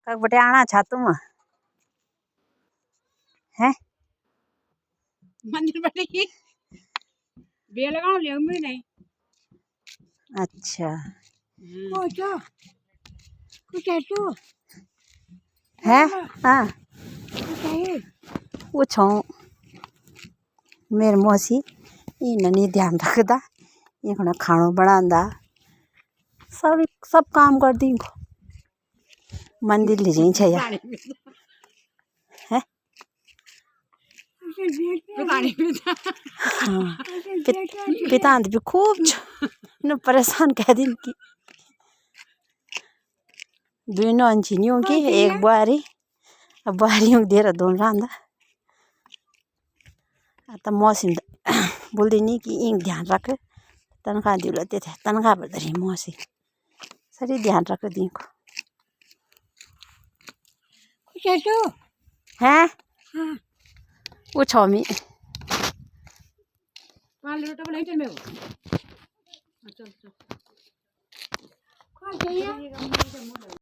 कब बटे आना छा तुम हैं मंदिर बटे की बे लगाओ ले उम्मीद नहीं। अच्छा ओ तो कुछ है तो है हाँ कुछ है वो छौ मेरे मौसी इन्हें ध्यान रखदा इनको खाना बनांदा सब काम कर दी मंदिर ले जाई छया है हाँ पितांत भी खूब न परेशान कह दिन की दुई नंचिनियों की एक बुआरी अब बुआरियों देर दोन रांदा आता मौसी बोलती नहीं कि इंक ध्यान रख तनख्वाह दिलते थे तनख्वाह पर दरी मौसी सरी ध्यान रख दी को कुछ है तो हैं हाँ वो छमी पाल रोटा बनाई थे मैं वो चल चल कौन चाहिए